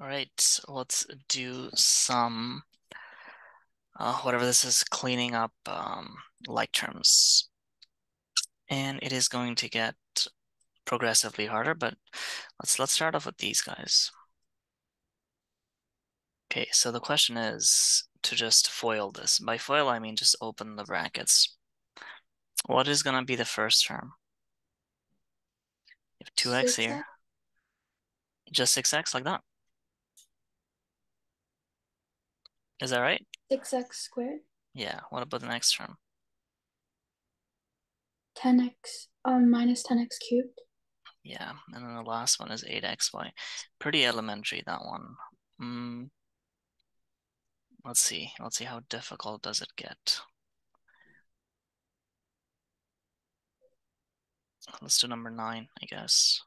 All right, let's do some, whatever this is, cleaning up like terms. And it is going to get progressively harder, but let's start off with these guys. Okay, so the question is to just FOIL this. By FOIL, I mean just open the brackets. What is going to be the first term? You have 2x here. 6x? Just 6x like that. Is that right? 6x squared? Yeah, what about the next term? 10x minus 10x cubed? Yeah, and then the last one is 8xy. Pretty elementary, that one. Let's see how difficult does it get. Let's do number 9, I guess.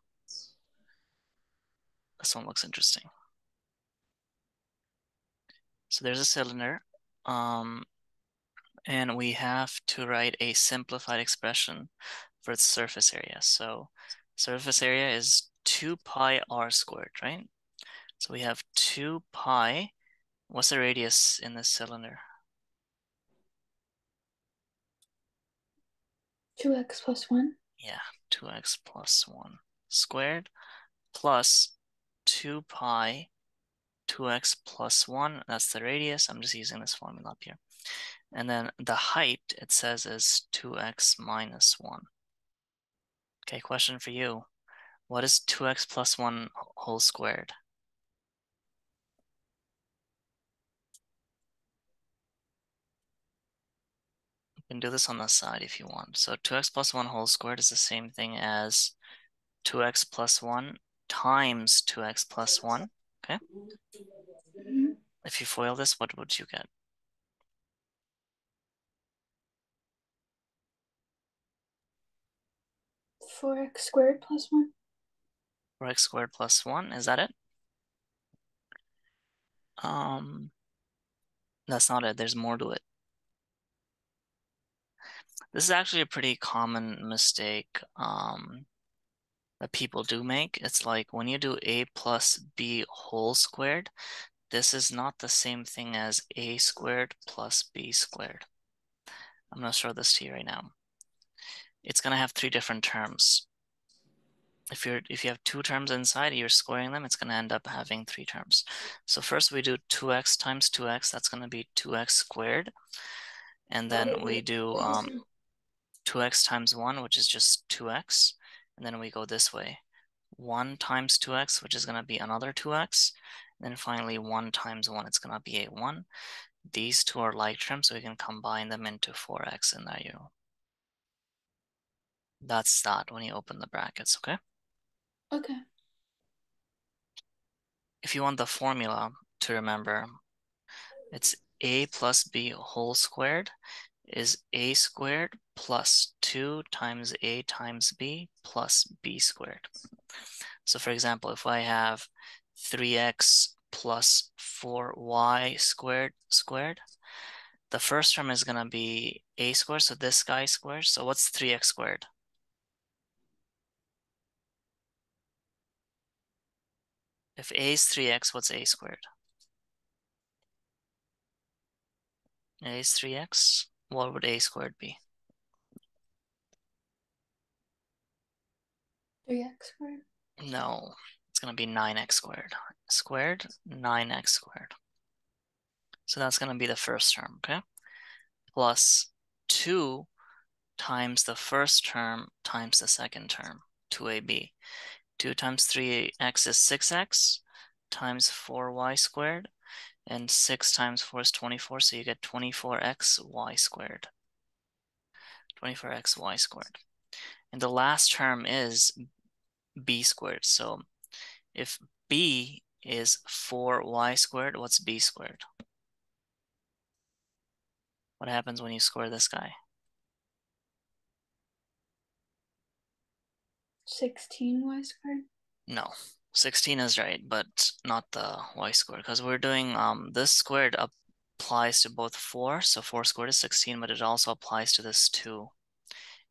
This one looks interesting. So there's a cylinder, and we have to write a simplified expression for its surface area. So surface area is 2 pi r squared, right? So we have 2 pi. What's the radius in this cylinder? 2x plus 1? Yeah, 2x plus 1 squared plus 2 pi 2x plus 1. That's the radius. I'm just using this formula up here. And then the height, it says, is 2x minus 1. Okay, question for you. What is 2x plus 1 whole squared? You can do this on the side if you want. So 2x plus 1 whole squared is the same thing as 2x plus 1 times 2x plus 1. Okay? Mm-hmm. If you FOIL this, what would you get? 4x squared plus 1? 4x squared plus 1, is that it? That's not it. There's more to it. This is actually a pretty common mistake that people do make. It's like when you do a plus b whole squared, this is not the same thing as a squared plus b squared. I'm going to show this to you right now. It's going to have 3 different terms. If you have 2 terms inside, you're squaring them, it's going to end up having 3 terms. So first we do 2x times 2x, that's going to be 2x squared. And then we do 2x times 1, which is just 2x. And then we go this way. 1 times 2x, which is going to be another 2x. And then finally 1 times 1, it's going to be a 1. These two are like terms, so we can combine them into 4x, and there you go. That's that when you open the brackets, okay? Okay. If you want the formula to remember, it's a plus b whole squared is a squared plus 2 times a times b plus b squared. So for example, if I have 3x plus 4y squared, the first term is going to be a squared, so this guy squared. So what's 3x squared? If a is 3x, what's a squared? A is 3x. What would a squared be? 3x squared? No, it's going to be 9x squared. Squared, 9x squared. So that's going to be the first term, okay? Plus 2 times the first term times the second term, 2ab. 2 times 3x is 6x times 4y squared, and 6 times 4 is 24, so you get 24xy squared. 24xy squared. And the last term is b squared. So if b is 4y squared, what's b squared? What happens when you square this guy? 16y squared? No, 16 is right, but not the y squared, because we're doing this squared applies to both 4, so 4 squared is 16, but it also applies to this 2.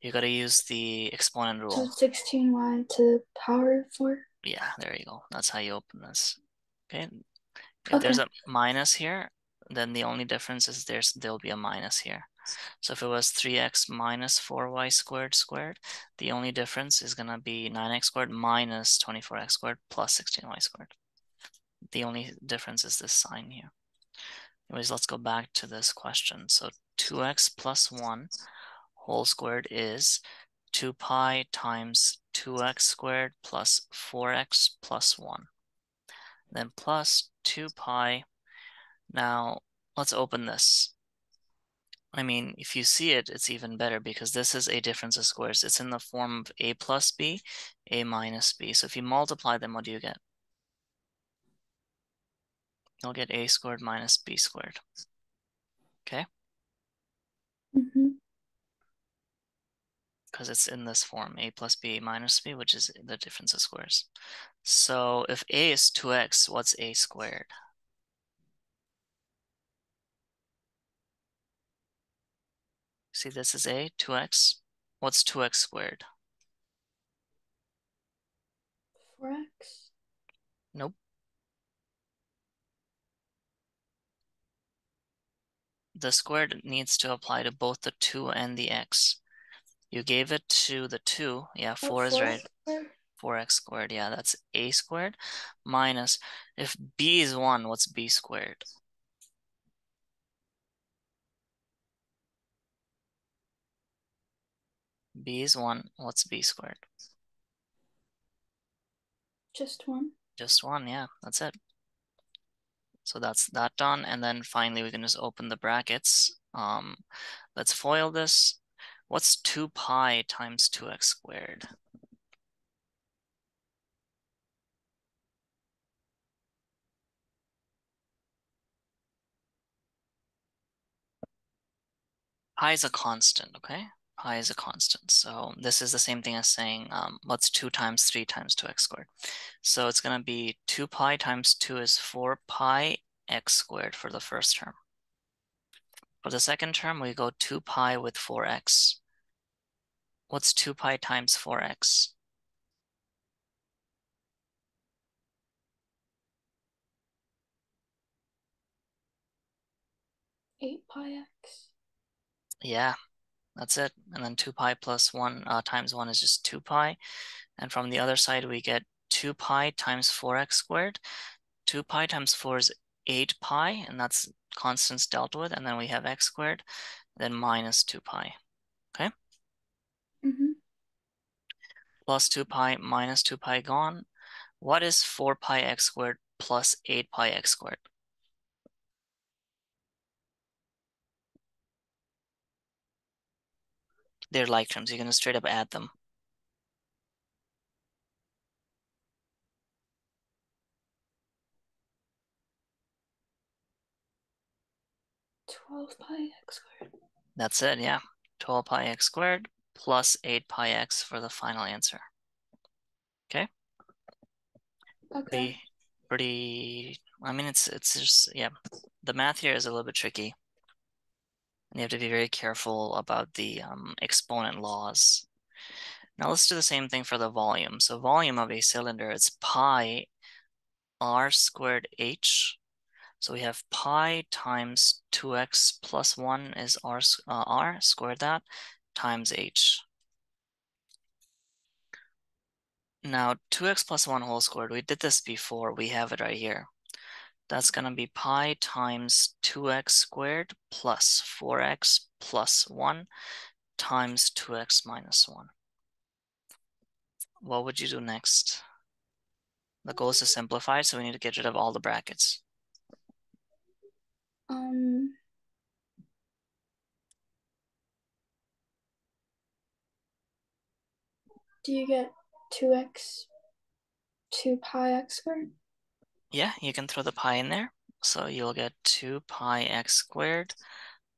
You got to use the exponent So rule. 16y to the power of 4? Yeah, there you go. That's how you open this. Okay, if Okay. there's a minus here, then the only difference is there'll be a minus here. So if it was 3x minus 4y squared, the only difference is gonna be 9x squared minus 24x squared plus 16y squared. The only difference is this sign here. Anyways, let's go back to this question. So 2x plus 1 whole squared is 2 pi times 2x squared plus 4x plus 1. Then plus 2 pi. Now, let's open this. I mean, if you see it, it's even better because this is a difference of squares. It's in the form of a plus b, a minus b. So if you multiply them, what do you get? You'll get a squared minus b squared. Okay? Mm-hmm. Because it's in this form, a plus b, a minus b, which is the difference of squares. So if a is 2x, what's a squared? See, this is a, 2x. What's 2x squared? 4x. Nope. The squared needs to apply to both the 2 and the x. You gave it to the 2. Yeah, Oh, 4 is 4x right. squared. 4x squared. Yeah, that's a squared minus, if b is 1, what's b squared? B is 1, what's b squared? Just 1. Just 1, yeah, that's it. So that's that done. And then finally, we can just open the brackets. Let's FOIL this. What's 2 pi times 2x squared? Pi is a constant, okay? Pi is a constant. So this is the same thing as saying, what's 2 times 3 times 2x squared? So it's going to be 2 pi times 2 is 4 pi x squared for the first term. For the second term, we go 2 pi with 4x. What's 2 pi times 4x? 8 pi x. Yeah, that's it. And then 2 pi plus 1 times 1 is just 2 pi. And from the other side, we get 2 pi times 4x squared. 2 pi times 4 is 8 pi, and that's constants dealt with. And then we have x squared, then minus 2 pi. Okay? Mm-hmm. Plus 2 pi minus 2 pi gone. What is 4 pi x squared plus 8 pi x squared? They're like terms. You're going to straight up add them. 12 pi x squared. That's it, yeah. 12 pi x squared plus 8 pi x for the final answer. Okay? Okay. Pretty, pretty, I mean, it's just, yeah. The math here is a little bit tricky. And you have to be very careful about the exponent laws. Now let's do the same thing for the volume. So volume of a cylinder, it's pi r squared h. So we have pi times 2x plus 1 is r squared that times h. Now 2x plus 1 whole squared, we did this before, we have it right here. That's going to be pi times 2x squared plus 4x plus 1 times 2x minus 1. What would you do next? The goal is to simplify, so we need to get rid of all the brackets. Um, do you get 2x 2 pi x squared? Yeah, you can throw the pi in there. So you'll get 2 pi x squared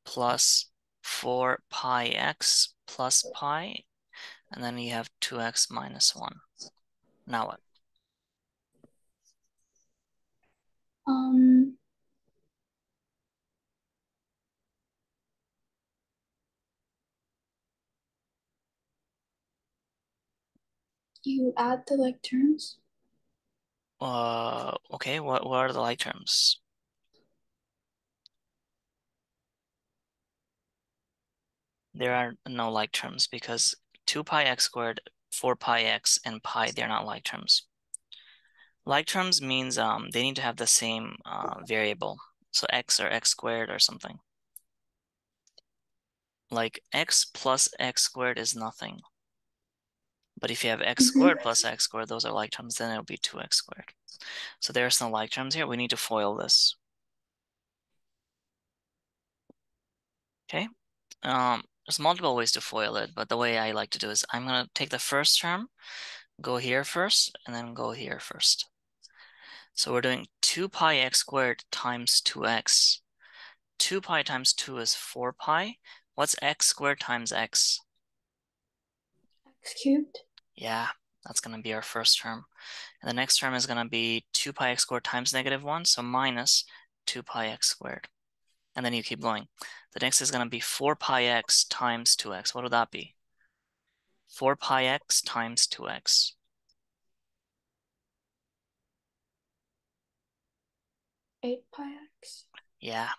plus 4 pi x plus pi, and then you have 2x minus 1. Now what? Um, you add the like terms. Okay, what are the like terms? There are no like terms because 2 pi x squared, 4 pi x, and pi, they're not like terms. Like terms means they need to have the same variable. So x or x squared or something. Like x plus x squared is nothing. But if you have x Mm-hmm. squared plus x squared, those are like terms, then it'll be 2x squared. So there's no like terms here. We need to FOIL this. Okay. There's multiple ways to FOIL it, but the way I like to do is I'm gonna take the first term, go here first, and then go here first. So we're doing 2 pi x squared times 2x. 2 pi times 2 is 4 pi. What's x squared times x? X cubed. Yeah, that's going to be our first term. And the next term is going to be 2 pi x squared times -1, so minus 2 pi x squared. And then you keep going. The next is going to be 4 pi x times 2x. What would that be? 4 pi x times 2x. 8 pi x. Yeah,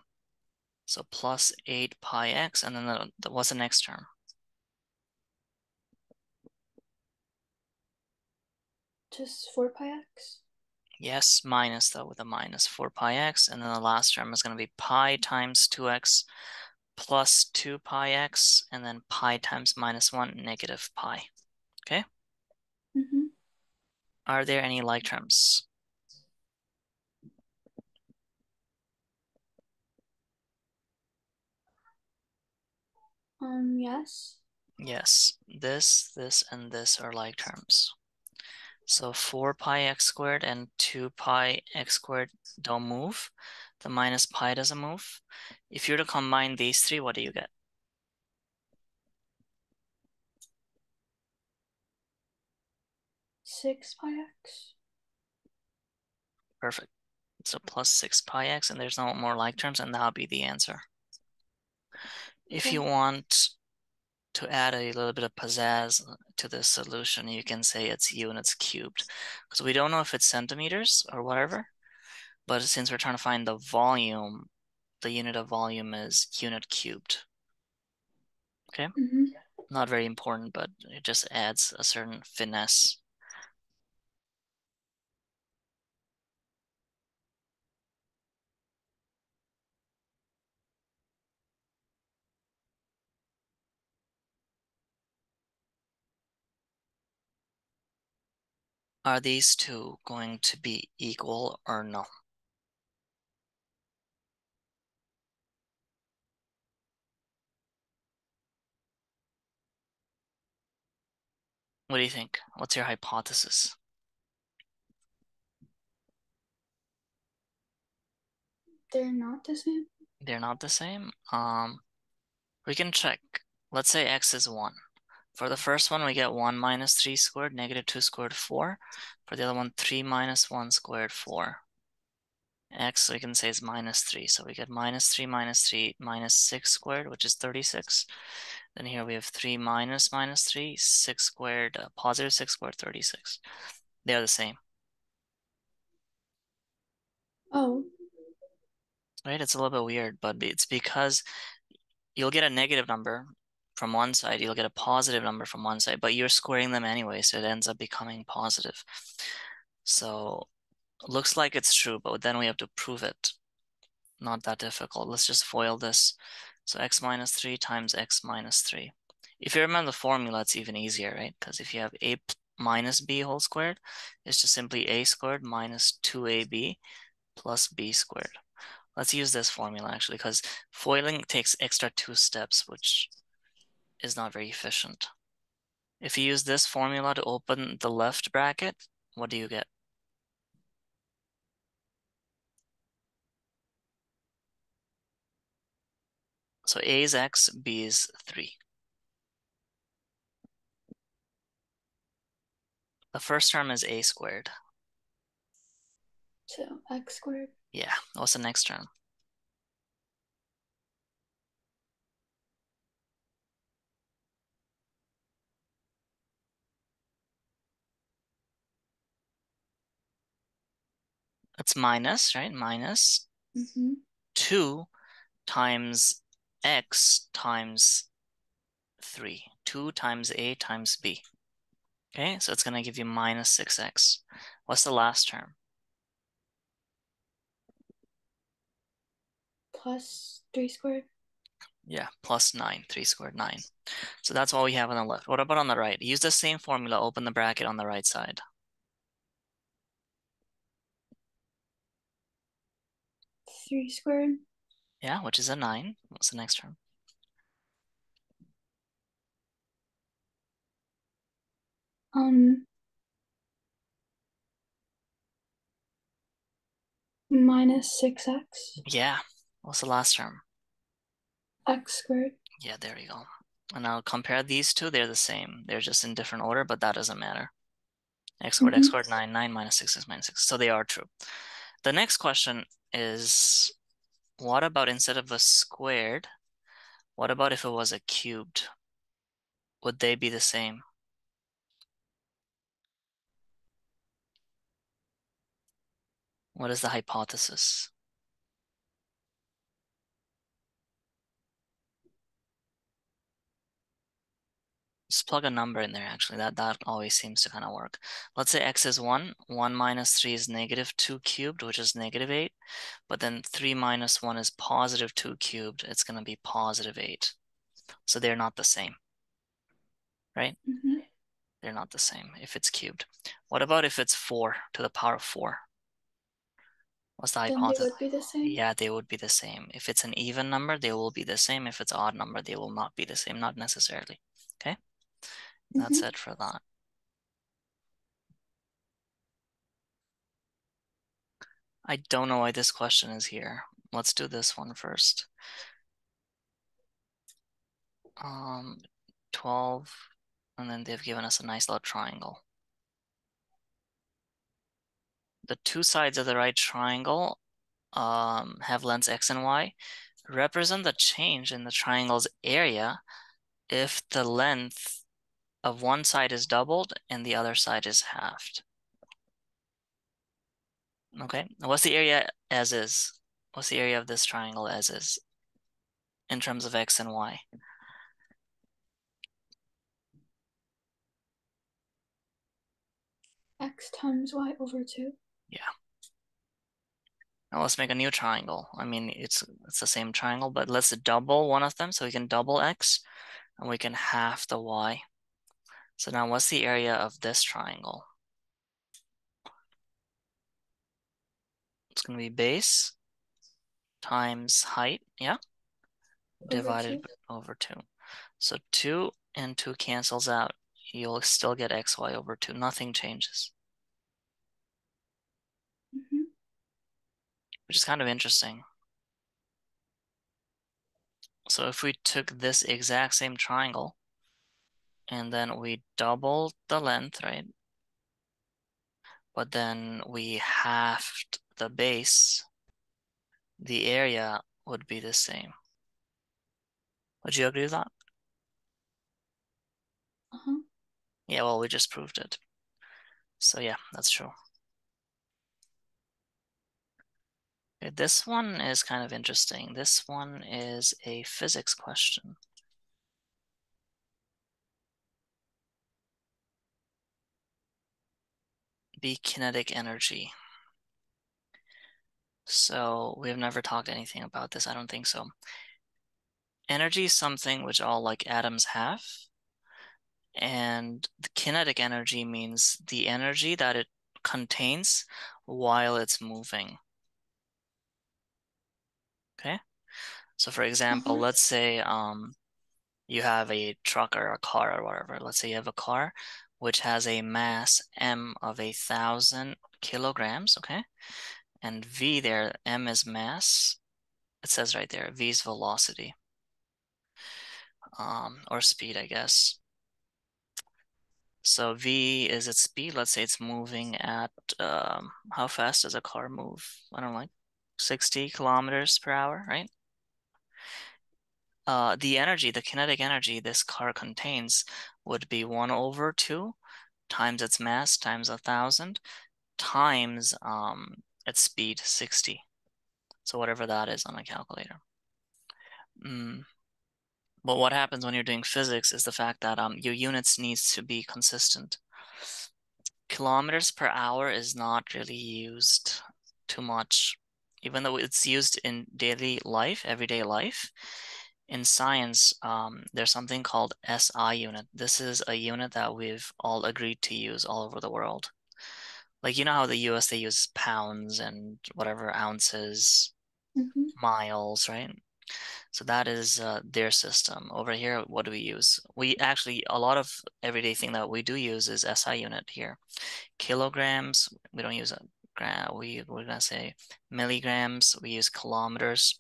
so plus 8 pi x, and then what's the next term? Just 4 pi x. Yes, minus though, with a minus 4 pi x, and then the last term is going to be pi times 2x plus 2 pi x, and then pi times -1, negative pi. Okay? Mm-hmm. Are there any like terms? Yes. Yes, this, and this are like terms. So 4 pi x squared and 2 pi x squared don't move. The minus pi doesn't move. If you were to combine these three, what do you get? 6 pi x. Perfect. So plus 6 pi x, and there's no more like terms, and that'll be the answer. If Okay. you want to add a little bit of pizzazz to this solution, you can say it's units cubed. Because we don't know if it's centimeters or whatever, but since we're trying to find the volume, the unit of volume is unit cubed. Okay? Mm-hmm. Not very important, but it just adds a certain finesse. Are these two going to be equal or no? What do you think? What's your hypothesis? They're not the same. They're not the same? We can check. Let's say x is 1. For the first one, we get 1 minus 3 squared, -2 squared, 4. For the other one, 3 minus 1 squared, 4. X, we can say, is -3. So we get -3 minus 3 minus 6 squared, which is 36. Then here we have 3 minus -3, 6 squared, positive 6 squared, 36. They're the same, Oh. right? It's a little bit weird, but it's because you'll get a negative number from one side, you'll get a positive number from one side, but you're squaring them anyway, so it ends up becoming positive. So looks like it's true, but then we have to prove it. Not that difficult. Let's just FOIL this. So x minus 3 times x minus 3. If you remember the formula, it's even easier, right? Because if you have a minus b whole squared, it's just simply a squared minus 2ab plus b squared. Let's use this formula actually, because foiling takes extra 2 steps, which is not very efficient. If you use this formula to open the left bracket, what do you get? So a is x, b is 3. The first term is a squared. So x squared. Yeah, what's the next term? It's minus, right? Minus Mm-hmm. 2 times x times 3. 2 times a times b. Okay, so it's going to give you minus 6x. What's the last term? Plus 3 squared. Yeah, plus 9. 3 squared 9. So that's all we have on the left. What about on the right? Use the same formula. Open the bracket on the right side. 3 squared. Yeah, which is a 9. What's the next term? Um, minus 6x. Yeah. What's the last term? X squared. Yeah, there you go. And now compare these two. They're the same. They're just in different order, but that doesn't matter. X Mm-hmm. squared, 9, 9 minus 6 is minus 6. So they are true. The next question is, what about instead of a squared, what about if it was a cubed? Would they be the same? What is the hypothesis? Just plug a number in there, actually. That always seems to kind of work. Let's say x is 1. 1 minus 3 is negative 2 cubed, which is negative 8. But then 3 minus 1 is positive 2 cubed. It's going to be positive 8. So they're not the same, right? Mm-hmm. They're not the same if it's cubed. What about if it's 4 to the power of 4? What's the Then they hypothesis? would be the same. Yeah, they would be the same. If it's an even number, they will be the same. If it's odd number, they will not be the same, not necessarily. Okay, that's Mm-hmm. it for that. I don't know why this question is here. Let's do this one first. 12, and then they've given us a nice little triangle. The two sides of the right triangle have lengths x and y. Represent the change in the triangle's area if the length of one side is doubled and the other side is halved. Okay, what's the area as is? What's the area of this triangle as is in terms of x and y? X times y over 2. Yeah. Now let's make a new triangle. I mean, it's the same triangle, but let's double one of them so we can double x and we can half the y. So now what's the area of this triangle? It's going to be base times height, yeah, Over 2. divided over 2. So 2 and 2 cancels out. You'll still get xy over 2. Nothing changes, Mm-hmm. which is kind of interesting. So if we took this exact same triangle and then we doubled the length, right? But then we halved the base, the area would be the same. Would you agree with that? Uh-huh. Yeah, well, we just proved it. So yeah, that's true. Okay, this one is kind of interesting. This one is a physics question. The kinetic energy. So we've never talked anything about this. I don't think so. Energy is something which all like atoms have. And the kinetic energy means the energy that it contains while it's moving. Okay. So for example, Uh-huh. let's say you have a truck or a car or whatever. Let's say you have a car which has a mass m of 1,000 kilograms, okay? And v there, m is mass. It says right there, v is velocity, or speed, I guess. So v is its speed. Let's say it's moving at how fast does a car move? I don't know, like 60 kilometers per hour, right? The energy, the kinetic energy this car contains would be 1 over 2 times its mass times 1,000 times at speed 60. So whatever that is on a calculator. But what happens when you're doing physics is the fact that your units needs to be consistent. Kilometers per hour is not really used too much, even though it's used in daily life, everyday life. In science, there's something called SI unit. This is a unit that we've all agreed to use all over the world. Like, you know how the US, they use pounds and whatever ounces, Mm-hmm. miles, right? So that is their system. Over here, what do we use? We actually, a lot of everyday thing that we do use is SI unit here. Kilograms, we don't use a gram, we're gonna say milligrams, we use kilometers.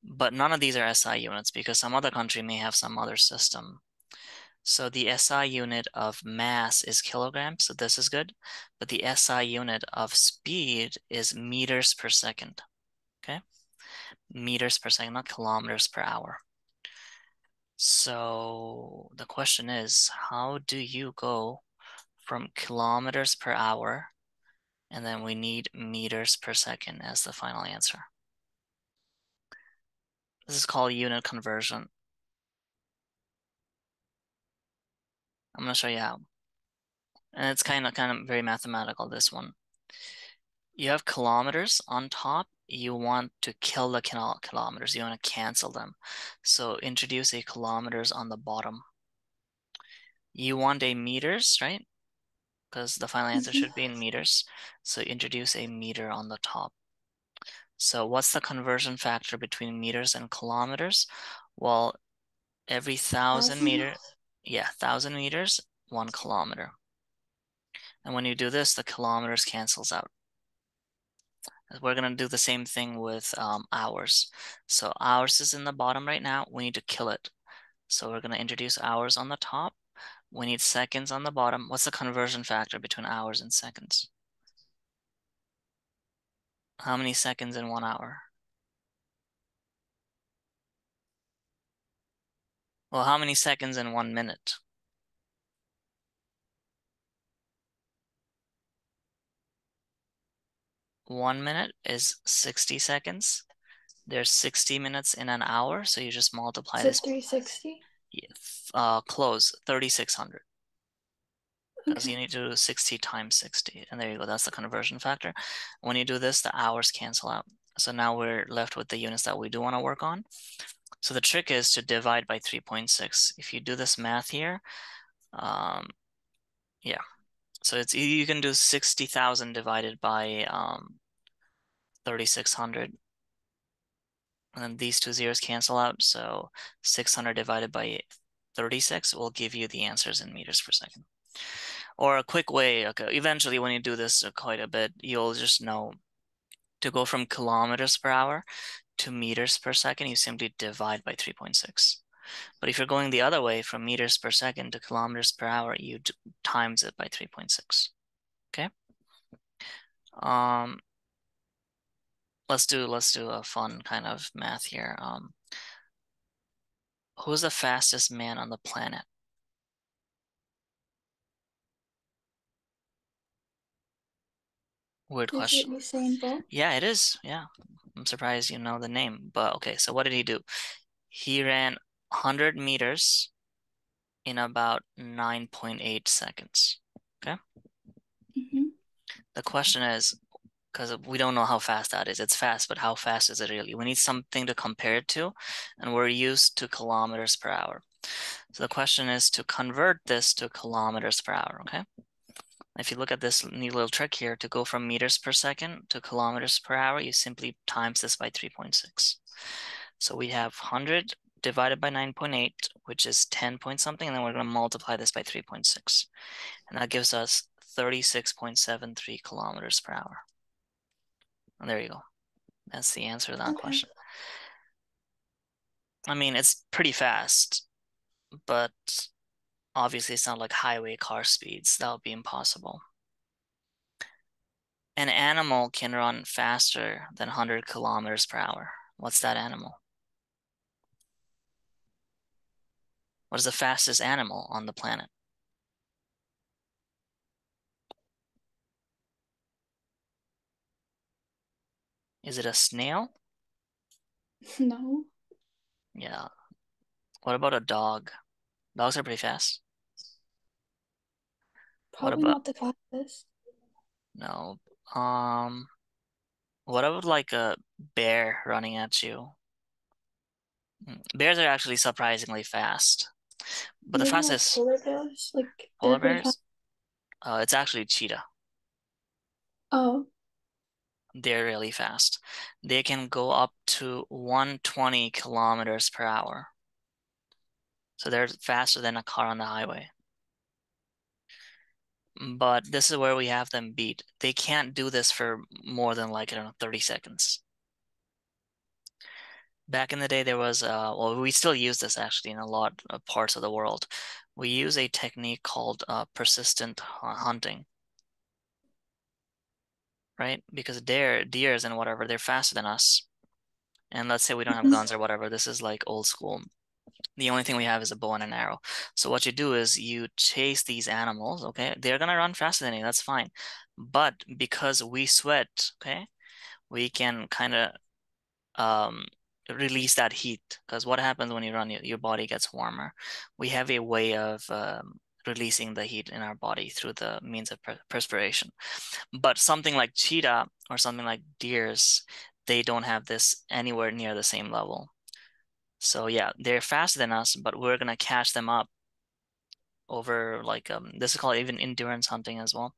But none of these are SI units because some other country may have some other system. So the SI unit of mass is kilograms, so this is good. But the SI unit of speed is meters per second. Okay? Meters per second, not kilometers per hour. So the question is, how do you go from kilometers per hour, and then we need meters per second as the final answer? This is called unit conversion. I'm going to show you how. And it's kind of very mathematical, this one. You have kilometers on top. You want to kill the kilometers. You want to cancel them. So introduce a kilometers on the bottom. You want a meters, right? Because the final answer Mm-hmm. should be in meters. So introduce a meter on the top. So what's the conversion factor between meters and kilometers? Well, every 1,000. yeah, 1,000 meters, 1 kilometer. And when you do this, the kilometers cancels out. We're gonna do the same thing with hours. So hours is in the bottom right now. We need to kill it. So we're gonna introduce hours on the top. We need seconds on the bottom. What's the conversion factor between hours and seconds? How many seconds in 1 hour? Well, how many seconds in 1 minute? 1 minute is 60 seconds. There's 60 minutes in an hour, so you just multiply Is it this. 360? Close, 3,600. Because you Okay. need to do 60 times 60. And there you go, that's the conversion factor. When you do this, the hours cancel out. So now we're left with the units that we do want to work on. So the trick is to divide by 3.6. If you do this math here, um, yeah. So it's you can do 60,000 divided by 3,600. And then these two zeros cancel out. So 600 divided by 36 will give you the answers in meters per second. Or a quick way, okay, eventually when you do this quite a bit, you'll just know to go from kilometers per hour to meters per second, you simply divide by 3.6. But if you're going the other way from meters per second to kilometers per hour, you times it by 3.6. Okay. Um, let's do a fun kind of math here. Who's the fastest man on the planet? Weird Is it question. Usain Bolt? Yeah, it is. Yeah. I'm surprised you know the name. But okay, so what did he do? He ran 100 meters in about 9.8 seconds. Okay. Mm-hmm. The question is, because we don't know how fast that is. It's fast, but how fast is it really? We need something to compare it to, and we're used to kilometers per hour. So the question is to convert this to kilometers per hour, okay? If you look at this neat little trick here, to go from meters per second to kilometers per hour, you simply times this by 3.6. So we have 100 divided by 9.8, which is 10 point something, and then we're going to multiply this by 3.6. And that gives us 36.73 kilometers per hour. And there you go. That's the answer to that Okay. question. I mean, it's pretty fast, but obviously it's not like highway car speeds. That would be impossible. An animal can run faster than 100 kilometers per hour. What's that animal? What is the fastest animal on the planet? Is it a snail? No, Yeah. What about a dog? Dogs are pretty fast. What probably about not the fastest. no? Um, what about like a bear running at you? Bears are actually surprisingly fast, but the Maybe like fastest polar bears, like they're polar pretty fast. bears, it's actually cheetah. Oh, They're really fast. They can go up to 120 kilometers per hour. So they're faster than a car on the highway. But this is where we have them beat. They can't do this for more than like, I don't know, 30 seconds. Back in the day, there was, well, we still use this actually in a lot of parts of the world. We use a technique called persistent hunting, right? Because deers and whatever, they're faster than us. And let's say we don't have mhm. guns or whatever. This is like old school. The only thing we have is a bow and an arrow. So what you do is you chase these animals, okay? They're gonna run faster than you, that's fine. But because we sweat, okay, we can kind of um release that heat. Because what happens when you run, your body gets warmer. We have a way of releasing the heat in our body through the means of perspiration. But something like cheetah or something like deers, they don't have this anywhere near the same level. So yeah, they're faster than us, but we're gonna catch them up over like this is called even endurance hunting as well.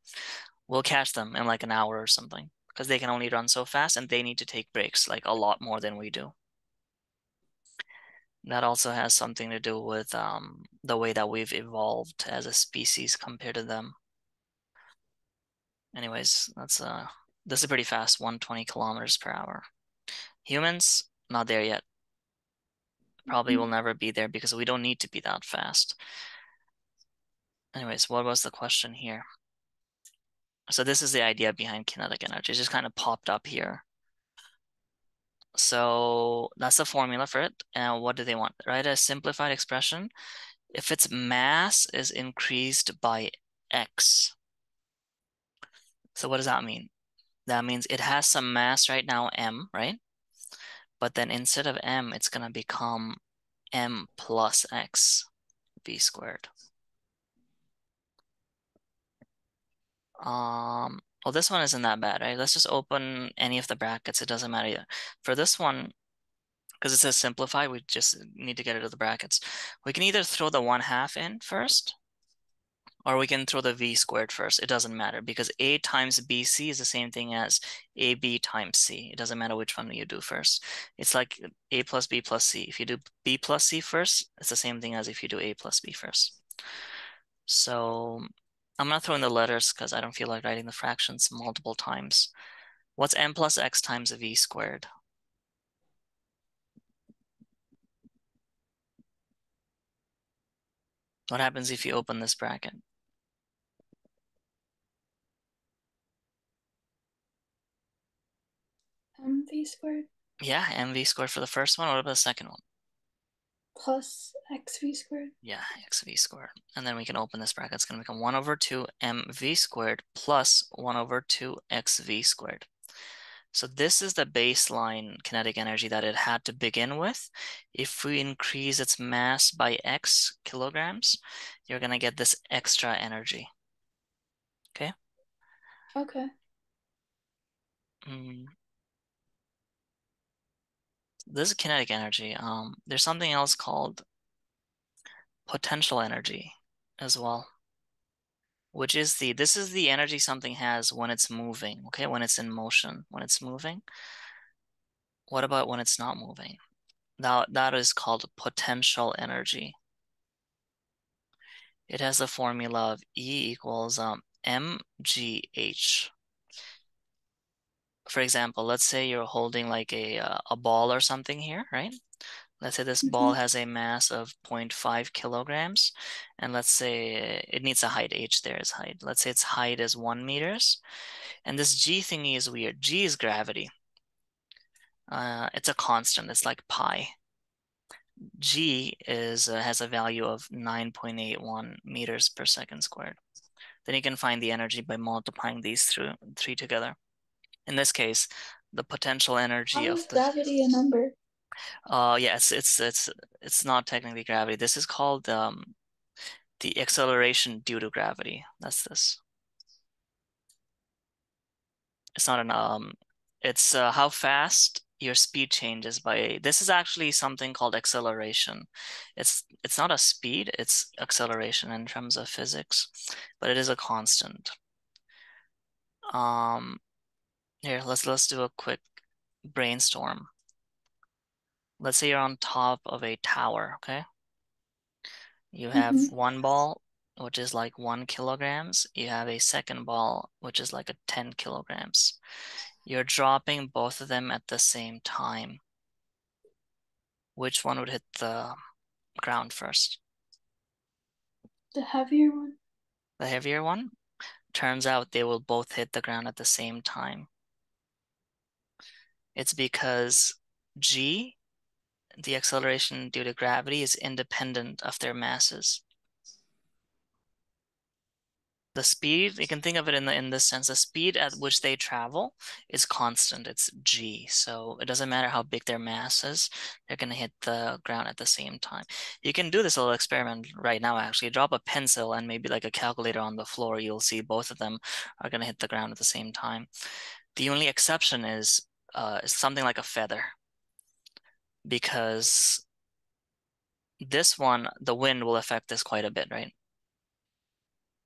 We'll catch them in like an hour or something because they can only run so fast and they need to take breaks like a lot more than we do. That also has something to do with the way that we've evolved as a species compared to them. Anyways, this is pretty fast, 120 kilometers per hour. Humans, not there yet. Probably will never be there because we don't need to be that fast. Anyways, what was the question here? So this is the idea behind kinetic energy. It just kind of popped up here. So that's the formula for it. And what do they want? Write a simplified expression. If its mass is increased by x. So what does that mean? That means it has some mass right now, m, right? But then instead of m, it's going to become m plus x v squared. Well, this one isn't that bad, right? Let's just open any of the brackets. It doesn't matter either. For this one, because it says simplify, we just need to get rid of the brackets. We can either throw the 1/2 in first, or we can throw the v squared first. It doesn't matter because a times bc is the same thing as ab times c. It doesn't matter which one you do first. It's like a plus b plus c. If you do b plus c first, it's the same thing as if you do a plus b first. So I'm not throwing the letters because I don't feel like writing the fractions multiple times. What's m plus x times v squared? What happens if you open this bracket? mv squared Yeah, mv squared for the first one. What about the second one? plus xv squared. Yeah, xv squared. And then we can open this bracket. It's going to become 1 over 2 mv squared plus 1 over 2 xv squared. So this is the baseline kinetic energy that it had to begin with. If we increase its mass by x kilograms, you're going to get this extra energy. Okay? Okay. Mm, this is kinetic energy. There's something else called potential energy as well, which is this is the energy something has when it's moving, okay? When it's in motion, when it's moving. What about when it's not moving? Now that is called potential energy. It has the formula of E equals mgh. For example, let's say you're holding like a ball or something here, right? Let's say this ball Mhm. has a mass of 0.5 kilograms, and let's say it needs a height. H there is height. Let's say its height is 1 meters, and this g thingy is weird. G is gravity. It's a constant. It's like pi. G is has a value of 9.81 meters per second squared. Then you can find the energy by multiplying these three together. In this case, the potential energy How of is the gravity a number? yeah, it's not technically gravity. This is called the acceleration due to gravity. That's this. It's not an it's how fast your speed changes by this is actually something called acceleration. It's not a speed, it's acceleration in terms of physics, but it is a constant. Um Here, let's do a quick brainstorm. Let's say you're on top of a tower, okay? You have Mm-hmm. one ball, which is like 1 kilograms. You have a second ball, which is like a 10 kilograms. You're dropping both of them at the same time. Which one would hit the ground first? The heavier one? The heavier one? Turns out they will both hit the ground at the same time. It's because G, the acceleration due to gravity, is independent of their masses. The speed, you can think of it in this sense, the speed at which they travel is constant. It's g. So it doesn't matter how big their mass is, they're going to hit the ground at the same time. You can do this little experiment right now, actually. Drop a pencil and maybe like a calculator on the floor. You'll see both of them are going to hit the ground at the same time. The only exception is something like a feather, because this one, the wind will affect this quite a bit, right?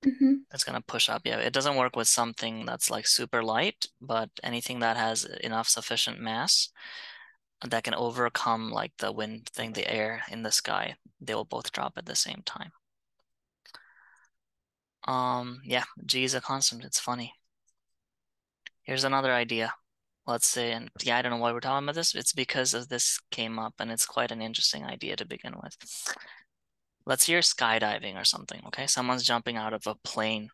Mm-hmm. It's gonna push up. Yeah, it doesn't work with something that's like super light, but anything that has enough sufficient mass that can overcome like the wind thing, the air in the sky, they will both drop at the same time. Yeah, G is a constant. It's funny. Here's another idea. Let's say, and yeah, I don't know why we're talking about this. It's because of this came up, and it's quite an interesting idea to begin with. Let's say you're skydiving or something, okay? Someone's jumping out of a plane.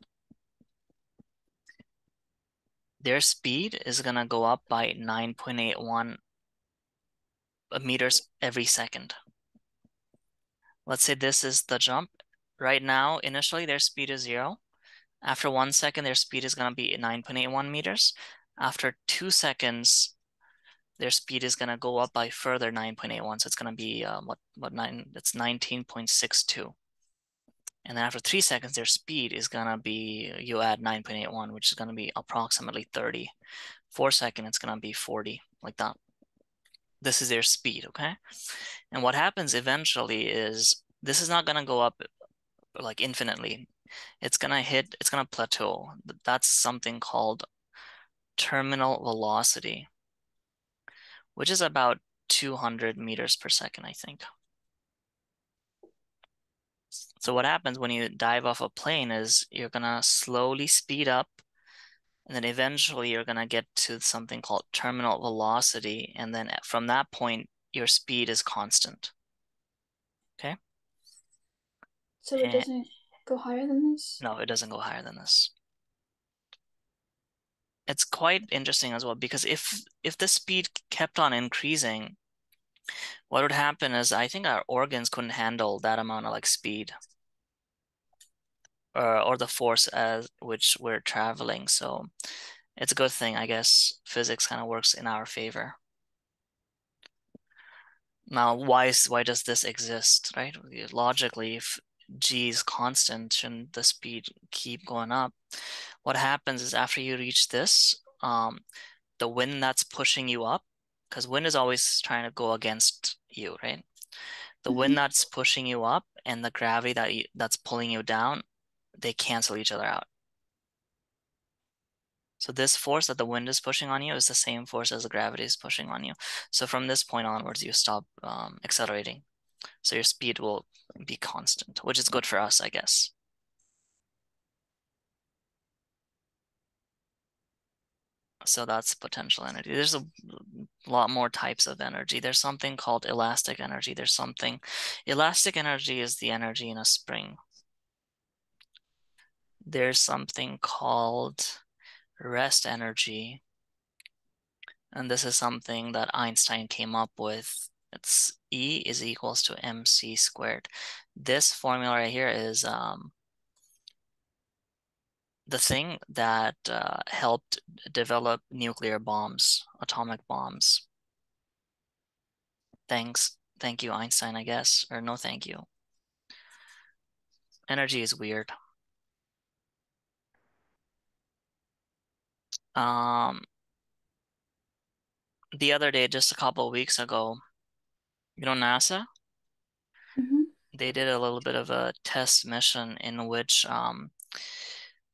Their speed is gonna go up by 9.81 meters every second. Let's say this is the jump. Right now, initially their speed is 0. After 1 second, their speed is going to be 9.81 meters. After 2 seconds, their speed is going to go up by further 9.81. So it's going to be what nine? It's 19.62. And then after 3 seconds, their speed is going to be, you add 9.81, which is going to be approximately 30. 4 seconds, it's going to be 40, like that. This is their speed, okay? And what happens eventually is this is not going to go up like infinitely. It's going to hit, it's going to plateau. That's something called terminal velocity, which is about 200 meters per second, I think. So what happens when you dive off a plane is you're going to slowly speed up, and then eventually you're going to get to something called terminal velocity. And then from that point, your speed is constant. Okay? So it And doesn't go higher than this? no, it doesn't go higher than this. It's quite interesting as well, because if the speed kept on increasing, what would happen is I think our organs couldn't handle that amount of like speed or the force as which we're traveling. So it's a good thing, I guess physics kind of works in our favor. Now, why does this exist, right? Logically, if g is constant, shouldn't the speed keep going up? What happens is after you reach this, the wind that's pushing you up, because wind is always trying to go against you, right? The Mm-hmm. wind that's pushing you up and the gravity that's pulling you down, they cancel each other out. So this force that the wind is pushing on you is the same force as the gravity is pushing on you. So from this point onwards, you stop accelerating. So your speed will be constant, which is good for us, I guess. So that's potential energy. There's a lot more types of energy. There's something called elastic energy. Elastic energy is the energy in a spring. There's something called rest energy. And this is something that Einstein came up with. It's E is equals to mc squared. This formula right here is the thing that helped develop nuclear bombs, atomic bombs. Thanks. Thank you, Einstein, I guess. Or no, thank you. Energy is weird. Um, the other day, just a couple of weeks ago, NASA, Mm-hmm. they did a little bit of a test mission in which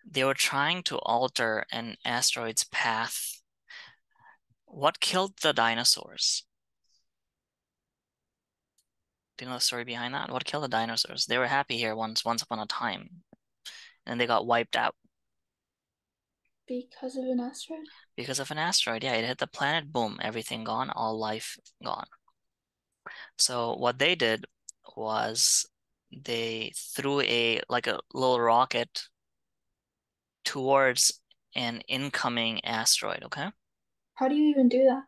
they were trying to alter an asteroid's path. What killed the dinosaurs? Do you know the story behind that? What killed the dinosaurs? They were happy here once upon a time, and they got wiped out Because of an asteroid? because of an asteroid. Yeah, it hit the planet, boom, everything gone, all life gone. So what they did was they threw a like a little rocket towards an incoming asteroid, okay? How do you even do that?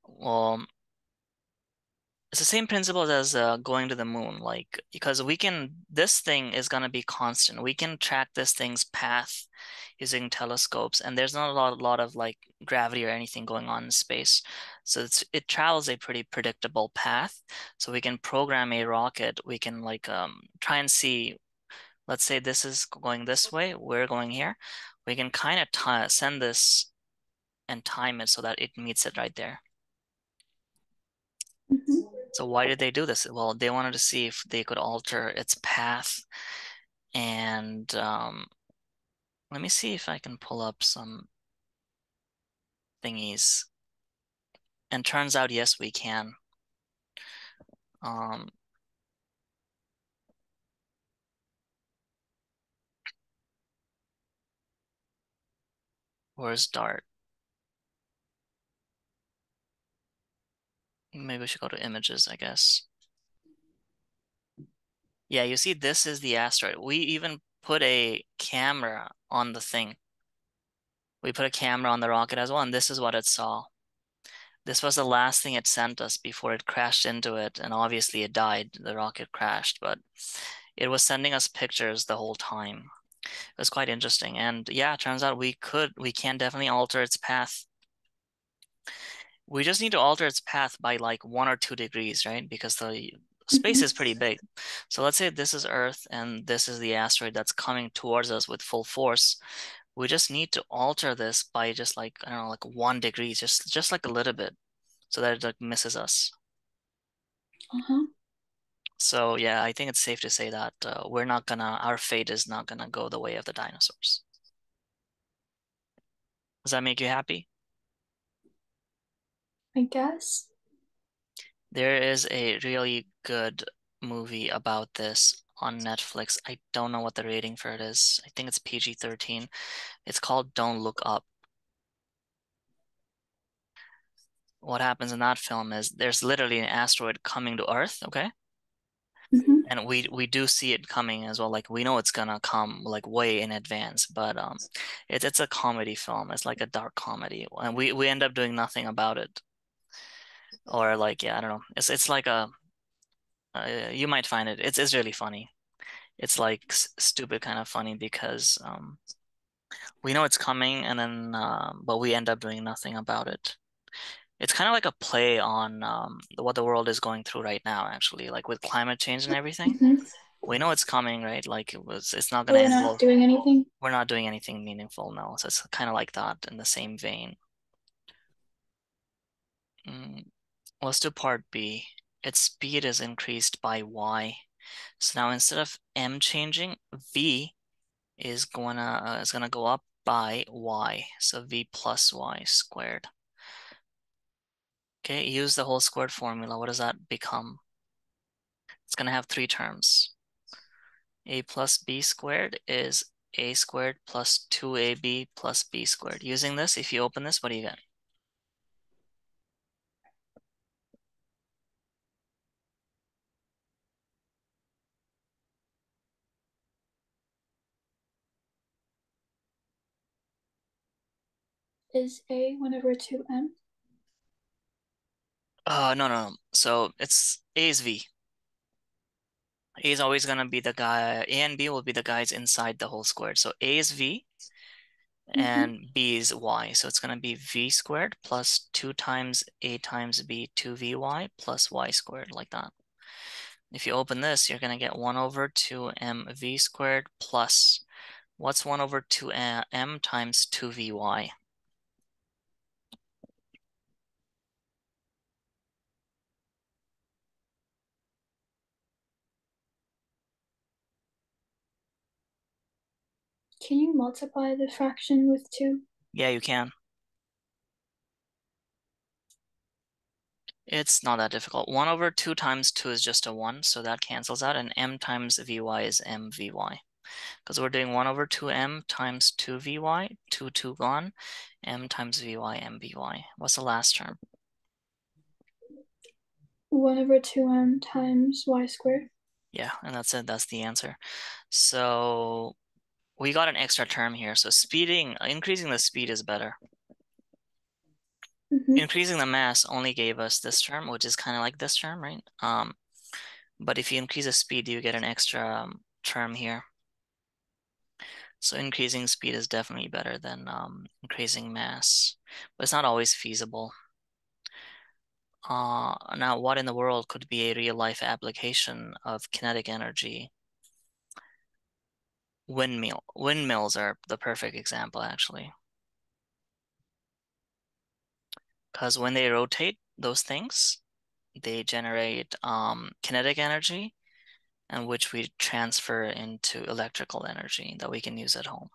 Well, it's the same principle as going to the moon, like because this thing is gonna be constant. We can track this thing's path using telescopes, and there's not a lot of like gravity or anything going on in space. So it travels a pretty predictable path. So we can program a rocket. We can like try and see, let's say this is going this way, we're going here. We can kind of send this and time it so that it meets it right there. Mm-hmm. So why did they do this? Well, they wanted to see if they could alter its path. And let me see if I can pull up some thingies. And turns out, yes, we can. Um, where's Dart? Maybe we should go to images, I guess. Yeah, you see, this is the asteroid. We even put a camera on the thing. We put a camera on the rocket as well, and this is what it saw. This was the last thing it sent us before it crashed into it, and obviously it died. The rocket crashed, but it was sending us pictures the whole time. It was quite interesting. And yeah, it turns out we can definitely alter its path. We just need to alter its path by like 1 or 2 degrees, right? Because the space is pretty Mm-hmm. big. So let's say this is Earth and this is the asteroid that's coming towards us with full force. We just need to alter this by just like, I don't know, like 1 degree, just like a little bit, so that it like misses us. Uh-huh. So yeah, I think it's safe to say that our fate is not gonna go the way of the dinosaurs. Does that make you happy? I guess. There is a really good movie about this on Netflix. I don't know what the rating for it is. I think it's PG-13. It's called Don't Look Up. What happens in that film is there's literally an asteroid coming to Earth, okay? Mm-hmm. And we do see it coming as well. Like we know it's gonna come like way in advance, but it's a comedy film. It's like a dark comedy, and we end up doing nothing about it. Or like yeah, I don't know. It's like a you might find it's really funny. It's like stupid kind of funny because we know it's coming and then but we end up doing nothing about it. It's kind of like a play on what the world is going through right now, actually, like with climate change and everything. Mm-hmm. We know it's coming, right? Like it's not But gonna we're end not well. doing anything. We're not doing anything meaningful, no. So it's kind of like that in the same vein. Mm, let's do part B. Its speed is increased by y. So now instead of m changing, v is gonna go up by y. So v plus y squared. Okay, use the whole squared formula. What does that become? It's gonna have three terms. A plus b squared is a squared plus 2ab plus b squared. Using this, if you open this, what do you get? Is A 1/2m? No, no, no. So it's a is v. A is always going to be the guy, A and B will be the guys inside the whole squared. So A is V Mm-hmm. and B is Y. So it's going to be V squared plus 2 times A times B, 2VY plus Y squared, like that. If you open this, you're going to get 1 over 2mv squared plus, what's 1 over 2m times 2vy? Can you multiply the fraction with 2? Yeah, you can. It's not that difficult. 1 over 2 times 2 is just a 1, so that cancels out, and m times vy is mvy. Because we're doing 1 over 2m times 2vy, 2 gone, m times vy, mvy. What's the last term? 1 over 2m times y squared. Yeah, and that's it. That's the answer. So we got an extra term here. So increasing the speed is better. Mm-hmm. Increasing the mass only gave us this term, which is kind of like this term, right? But if you increase the speed, you get an extra term here. So increasing speed is definitely better than increasing mass, but it's not always feasible. Now, what in the world could be a real life application of kinetic energy? Windmills are the perfect example, actually, because when they rotate those things, they generate kinetic energy, and which we transfer into electrical energy that we can use at home.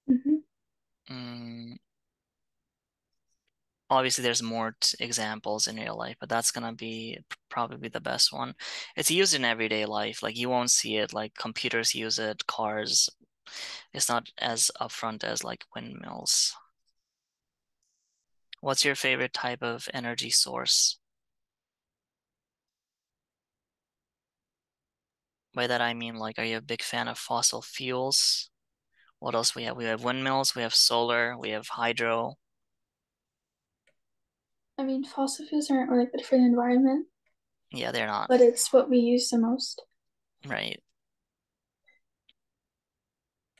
Mm-hmm. Mm, Obviously, there's more examples in real life, but that's gonna be probably the best one. It's used in everyday life. Like you won't see it, like computers use it, cars. It's not as upfront as like windmills. What's your favorite type of energy source? By that I mean like, are you a big fan of fossil fuels? What else we have? We have windmills, we have solar, we have hydro. I mean, fossil fuels aren't really good for the environment, Yeah, they're not, but it's what we use the most. right?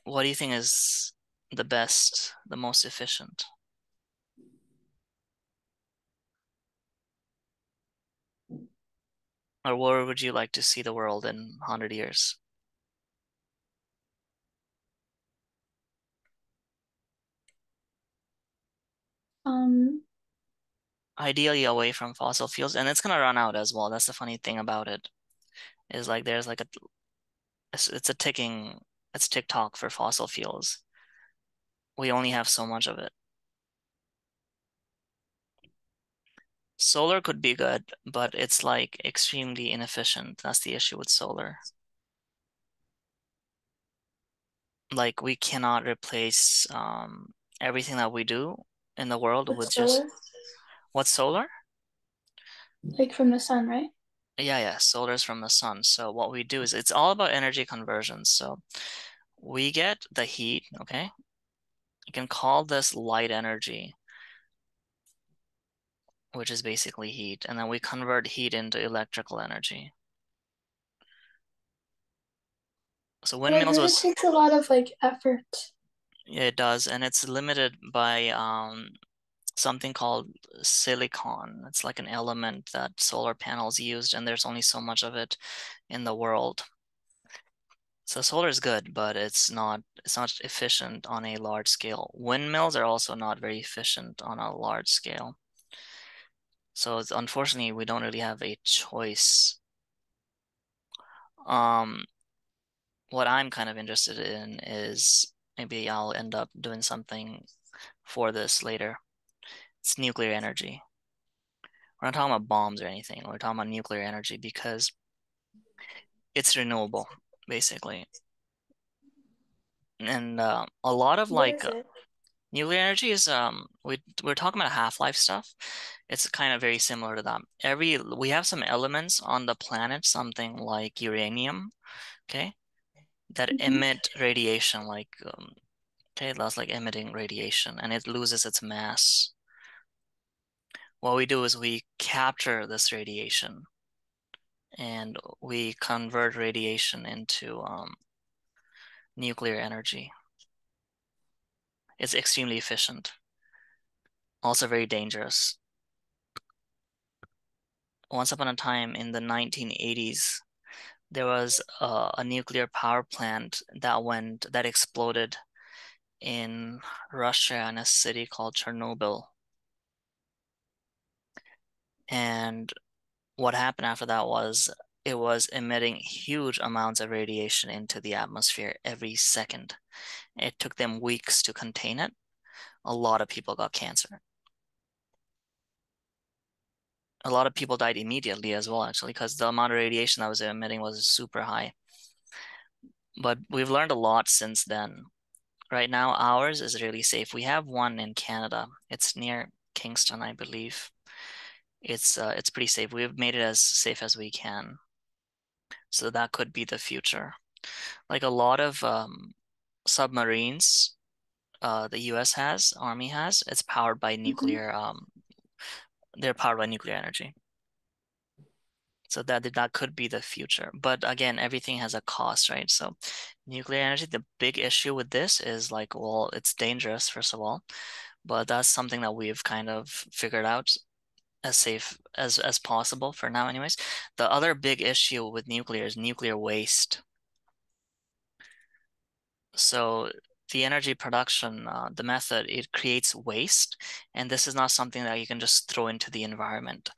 What do you think is the best, the most efficient? Or where would you like to see the world in 100 years? Um, Ideally away from fossil fuels, and it's gonna run out as well. That's the funny thing about it, is like there's like it's a ticking, it's tick-tock for fossil fuels. We only have so much of it. Solar could be good, but it's like extremely inefficient. That's the issue with solar. Like we cannot replace everything that we do in the world with with just solar, what's solar? like from the sun, right? Yeah, solar is from the sun. So what we do is it's all about energy conversion. So we get the heat, okay? You can call this light energy, which is basically heat, and then we convert heat into electrical energy. So But I windmills heard it was, takes a lot of like effort. yeah, it does, and it's limited by something called silicon. It's like an element that solar panels used, and there's only so much of it in the world. So solar is good, but it's not efficient on a large scale. Windmills are also not very efficient on a large scale. So unfortunately, we don't really have a choice. Um, what I'm kind of interested in is maybe I'll end up doing something for this later. It's nuclear energy. We're not talking about bombs or anything. We're talking about nuclear energy because it's renewable, basically. And a lot of What like is it? nuclear energy is we're talking about half-life stuff. It's kind of very similar to that. We have some elements on the planet, something like uranium, okay, that Mm-hmm. emit radiation like okay, that's like emitting radiation and it loses its mass. What we do is we capture this radiation and we convert radiation into nuclear energy. It's extremely efficient, also very dangerous. Once upon a time in the 1980s, there was a nuclear power plant that exploded in Russia in a city called Chernobyl. And what happened after that was it was emitting huge amounts of radiation into the atmosphere every second. It took them weeks to contain it. A lot of people got cancer. A lot of people died immediately as well, actually, because the amount of radiation that was emitting was super high. But we've learned a lot since then. Right now, ours is really safe. We have one in Canada. It's near Kingston, I believe. It's pretty safe. We've made it as safe as we can. So that could be the future. Like a lot of submarines the US has, Army has, it's powered by Mm-hmm. nuclear they're powered by nuclear energy. So that could be the future. But again, everything has a cost, right? So nuclear energy, the big issue with this is like, well, it's dangerous, first of all, but that's something that we've kind of figured out as safe as possible for now, anyways. The other big issue with nuclear is nuclear waste. So the energy production, the method, it creates waste, and this is not something that you can just throw into the environment.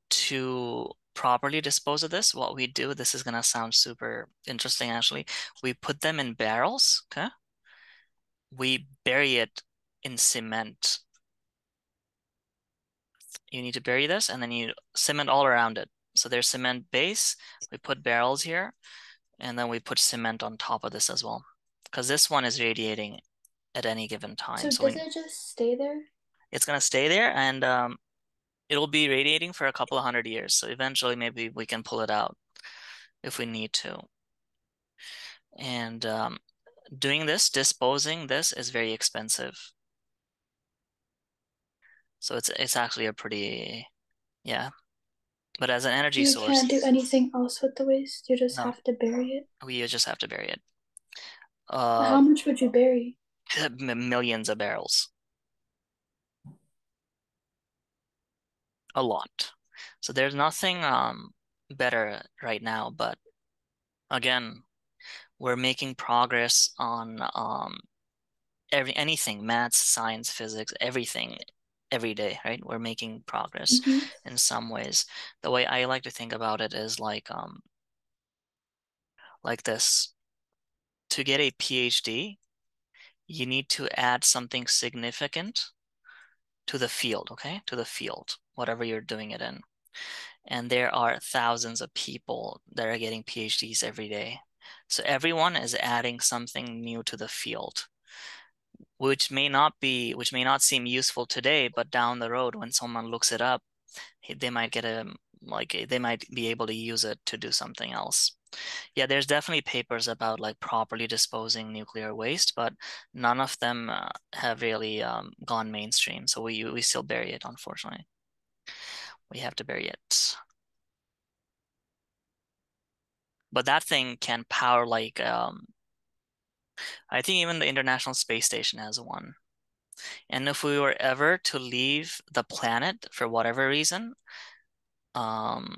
To properly dispose of this, what we do, this is gonna sound super interesting actually. We put them in barrels, okay? We bury it in cement. You need to bury this and then you cement all around it. So there's cement base, we put barrels here, and then we put cement on top of this as well. Because this one is radiating at any given time. So So does it just stay there? it's gonna stay there and it'll be radiating for a couple of 100 years. So eventually maybe we can pull it out if we need to. And doing this, disposing this is very expensive. So it's actually a pretty, yeah. But as an energy You can't do source, anything else with the waste. You just no, have to bury it. we just have to bury it. How much would you bury? Millions of barrels, a lot. So there's nothing better right now, but again, we're making progress on anything, maths, science, physics, everything every day, right? We're making progress Mm-hmm. in some ways. The way I like to think about it is like this. To get a PhD, you need to add something significant to the field, okay? To the field, whatever you're doing it in. And there are thousands of people that are getting PhDs every day. So everyone is adding something new to the field, which may not seem useful today, but down the road when someone looks it up, they might get they might be able to use it to do something else. Yeah, there's definitely papers about like properly disposing nuclear waste, but none of them have really gone mainstream. So we still bury it, unfortunately. We have to bury it. But that thing can power like I think even the International Space Station has one. And if we were ever to leave the planet for whatever reason, um,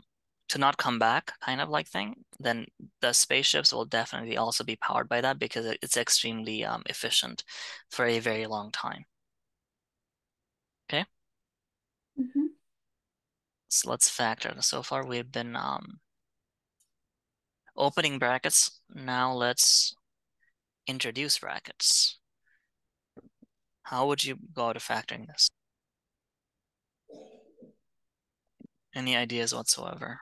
to not come back, kind of like thing, then the spaceships will definitely also be powered by that because it's extremely efficient for a very long time. Okay, Mm-hmm. so let's factor. So far, we've been opening brackets. Now let's introduce brackets. How would you go to factoring this? Any ideas whatsoever?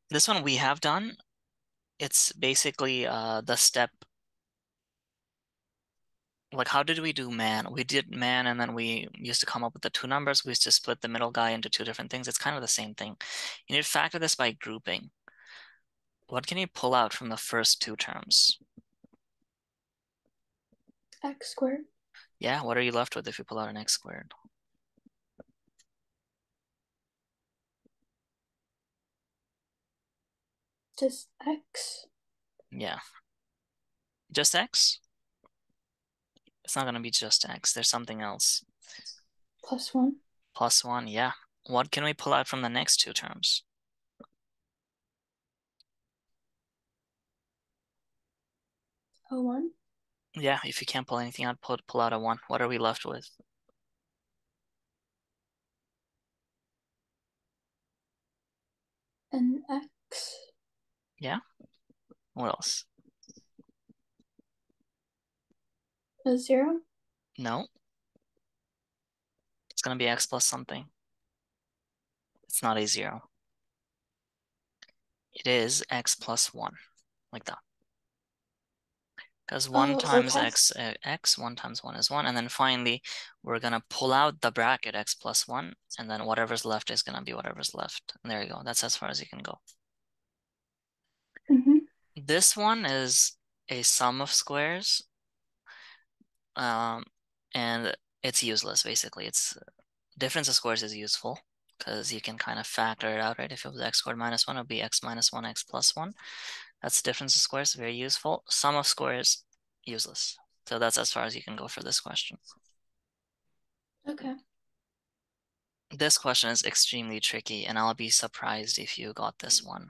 This one we have done. It's basically the step. Like, how did we do man? We did man, and then we used to come up with the two numbers. We used to split the middle guy into two different things. It's kind of the same thing. You need to factor this by grouping. What can you pull out from the first two terms? x squared. Yeah, what are you left with if you pull out an x squared? Just x Yeah, just x? It's not gonna be just x. There's something else. plus 1. Plus 1, yeah. What can we pull out from the next two terms? O 1. Yeah, if you can't pull anything out, pull out a 1. What are we left with? And x. Yeah, what else? A 0. No, it's gonna be x plus something. It's not a 0. It is x plus 1, like that. Because 1 Oh, times okay. x, 1 times 1 is 1. And then finally, we're gonna pull out the bracket x plus 1, and then whatever's left is gonna be whatever's left. And there you go. That's as far as you can go. Mm-hmm. This one is a sum of squares, um, and it's useless, basically. It's difference of squares is useful because you can kind of factor it out, right? If it was x squared minus 1, it would be x minus 1, x plus 1. That's difference of squares, very useful. Sum of squares, useless. So that's as far as you can go for this question. Okay. This question is extremely tricky, and I'll be surprised if you got this one.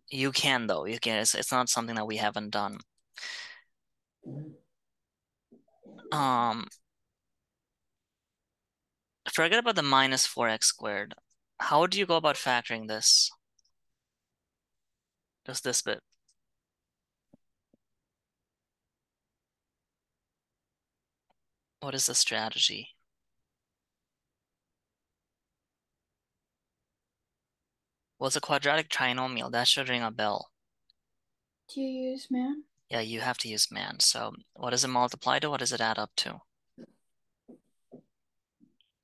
You can, though. You can. It's not something that we haven't done. Um, Forget about the minus 4x squared. How do you go about factoring this? Just this bit. What is the strategy? Well, it's a quadratic trinomial. That should ring a bell. Do you use man? Yeah, you have to use man. So what does it multiply to? What does it add up to?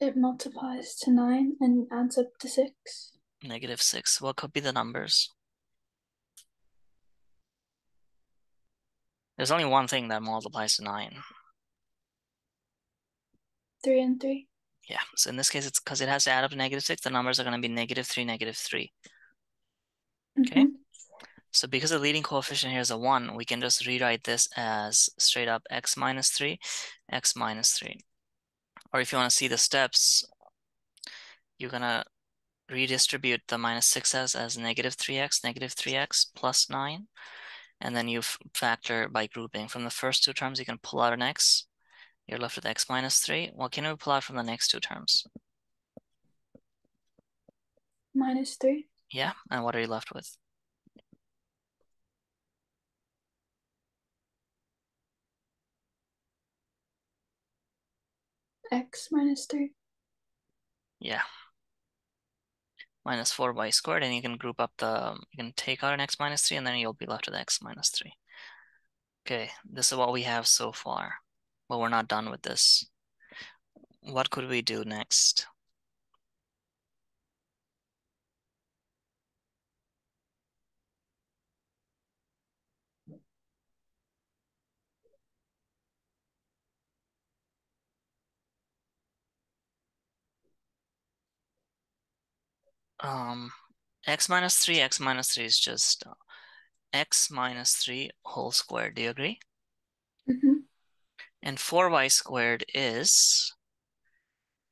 It multiplies to 9 and adds up to 6. -6. What could be the numbers? There's only one thing that multiplies to 9. 3 and 3. Yeah, so in this case, it's because it has to add up to -6. The numbers are going to be -3, -3. Okay, Mm-hmm. so because the leading coefficient here is a 1, we can just rewrite this as straight up x minus 3, x minus 3. Or if you want to see the steps, you're going to redistribute the -6 as -3x plus 9. And then you factor by grouping. From the first two terms, you can pull out an x. You're left with x minus 3. What can we pull out from the next two terms? Minus 3. Yeah, and what are you left with? X minus 3. Yeah, minus 4y squared, and you can group up you can take out an x minus 3, and then you'll be left with x minus 3. Okay, this is what we have so far, but we're not done with this. What could we do next? Um, x minus 3, is just x minus 3 whole squared. Do you agree? Mm-hmm. And 4y squared is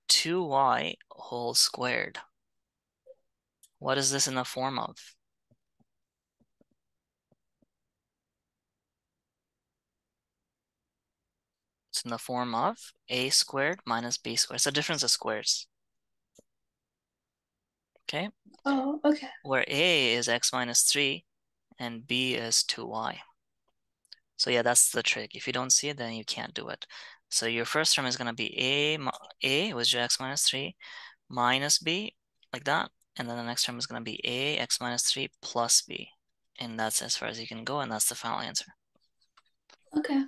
2y whole squared. What is this in the form of? It's in the form of a squared minus b squared. It's a difference of squares. Okay, Oh, okay. where a is x minus 3 and b is 2y. So yeah, that's the trick. If you don't see it, then you can't do it. So your first term is going to be a, which is x minus 3, minus b, like that. And then the next term is going to be a x minus 3 plus b. And that's as far as you can go, and that's the final answer. Okay.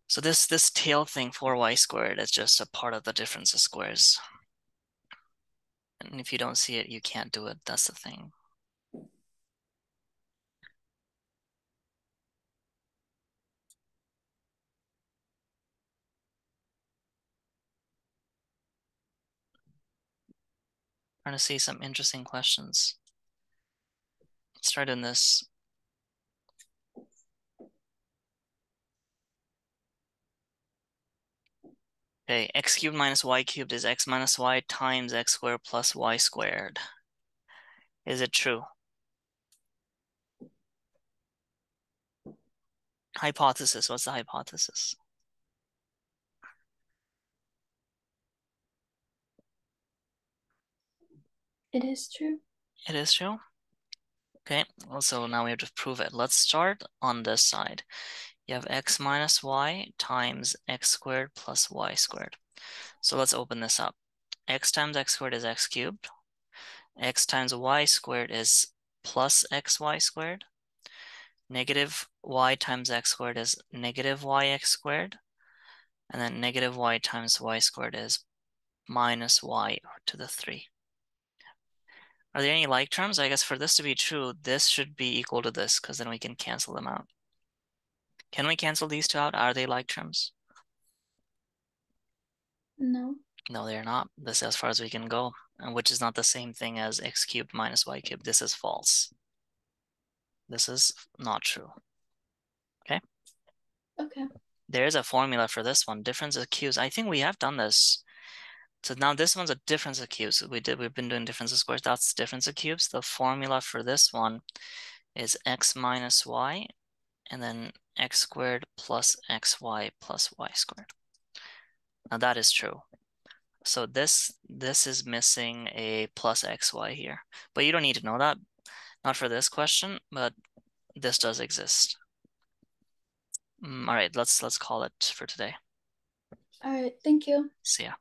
So this tail thing, 4y squared, is just a part of the difference of squares. And if you don't see it, you can't do it. That's the thing. Trying to see some interesting questions. Let's try doing this. Okay, x cubed minus y cubed is x minus y times x squared plus y squared. Is it true? Hypothesis. What's the hypothesis? It is true. It is true. Okay, so now we have to prove it. Let's start on this side. You have x minus y times x squared plus y squared. So let's open this up. X times x squared is x cubed. X times y squared is plus xy squared. Negative y times x squared is negative yx squared. And then negative y times y squared is minus y to the 3. Are there any like terms? I guess for this to be true, this should be equal to this because then we can cancel them out. Can we cancel these two out? Are they like terms? No. No, they're not. This is as far as we can go, which is not the same thing as x cubed minus y cubed. This is false. This is not true. Okay? Okay. There's a formula for this one. Difference of cubes. I think we have done this. So now this one's a difference of cubes. We've been doing difference of squares. That's difference of cubes. The formula for this one is x minus y and then x squared plus xy plus y squared. Now that is true. So this is missing a plus xy here. But you don't need to know that. Not for this question, but this does exist. All right, let's call it for today. All right. Thank you. See ya.